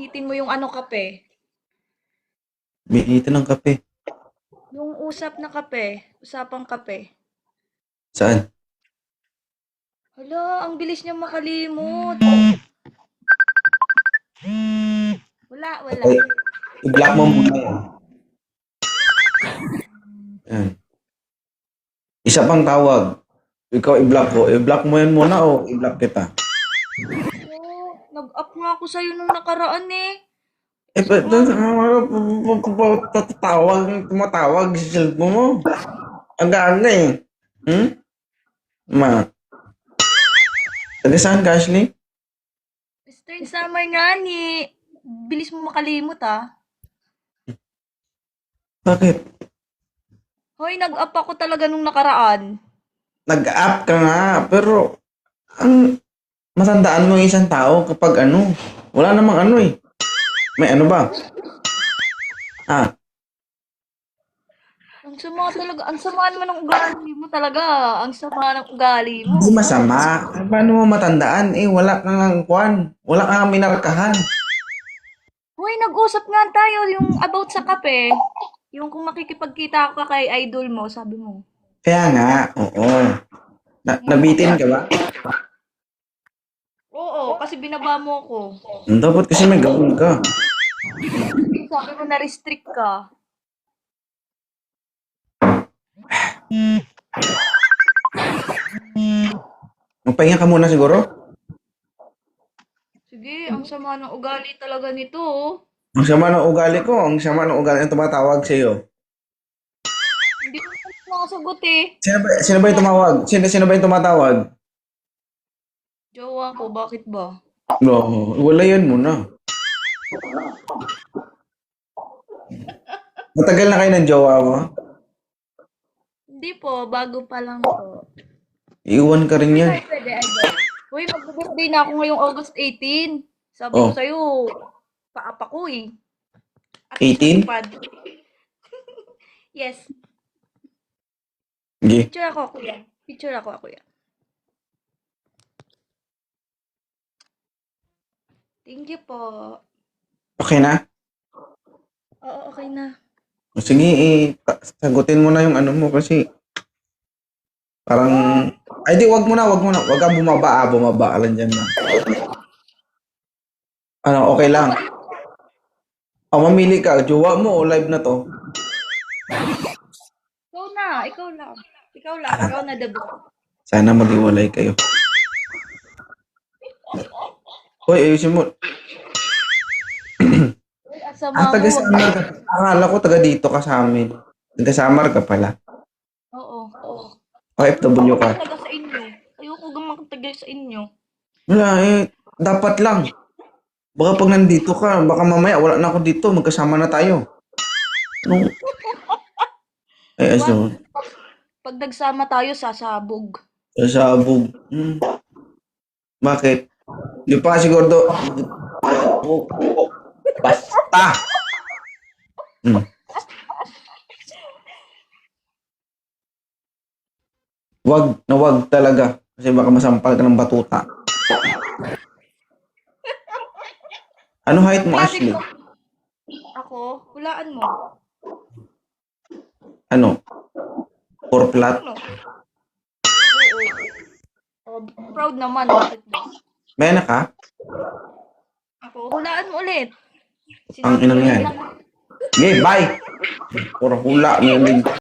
bihitin mo yung ano kape. Bihitin ng kape. Yung usap na kape. Usapang kape. Saan? Hala, ang bilis niya makalimot. Wala. Okay. I-block mo muna yan. Yan. Isa pang tawag. Ikaw i-block ko. I-block mo yan muna o i-block kita? Nag-up nga ako sa'yo nung nakaraan eh. Tumatawag sa cellphone mo. Ang ganda eh. Ma. Taga saan ka, Ashley? Western Summer nga ni. Bilis mo makalimot ah. Bakit? Hoy, nag-up ako talaga nung nakaraan. Nag-up ka nga, pero ang matandaan mo yung isang tao kapag wala namang eh. May ba? Ang sama talaga. Ang sama naman ng ugali mo talaga. Ang sama ng ugali mo. Hindi masama. Paano mo matandaan? Wala kang wala kang minarkahan. Hoy, nag-usap nga tayo yung about sa kape. Yung kung makikipagkita ka kay idol mo, sabi mo. Kaya nga, oo. Nabitin ka ba? Oo, kasi binaba mo ako. Dapat kasi may gawin ka. Sabi mo na-restrict ka. Magpahinga ka muna siguro. Sige, ang sama ng ugali talaga nito. Oh. Ang sama ng ugali ko. Ang sama ng ugali ng tumatawag sa iyo. Hindi ko nakasagot eh. Sino ba yung tumawag? Sino ba yung tumatawag? Jowa ko, bakit ba? No, wala yan muna. Matagal na kayo ng jowa mo? Hindi po, bago pa lang po. Iwan ka rin yan. Pwede. Uy, mag-birthday na ako ngayong August 18. Sabi ko sa'yo, paapa ko eh. At 18? Yes. Sige. Picture ako, kuya. Thank you po. Okay na? Oo, okay na. Sige, sagutin mo na yung mo kasi parang, ay di, wag mo na. Wag kang bumaba lang dyan na. Okay lang. Mamili ka, jowa mo o live na to? Ikaw lang. Ikaw na the best. Sana mag-iwalay kayo. Hoy, ayusin mo. Taga Samar ka. Akala ko taga dito ka sa amin. Taga Samar ka pala. Oo. OFW ka. Taga sa inyo. Ayoko gamang taga sa inyo. Wala dapat lang. Baka pag nandito ka, baka mamaya wala na ako dito, magkasama na tayo. Pag nagsama tayo, sasabog. Sasabog. Bakit? Di pa siguro basta. Wag talaga. Kasi baka masampal ka ng batuta. Ano height mo, Ashley? Ako? Hulaan mo. 4 flat? Oo. Proud naman. Bakit ba? May anak ka? Ako? Hulaan mo ulit. Ang inang yan. Okay, bye! Puro hula.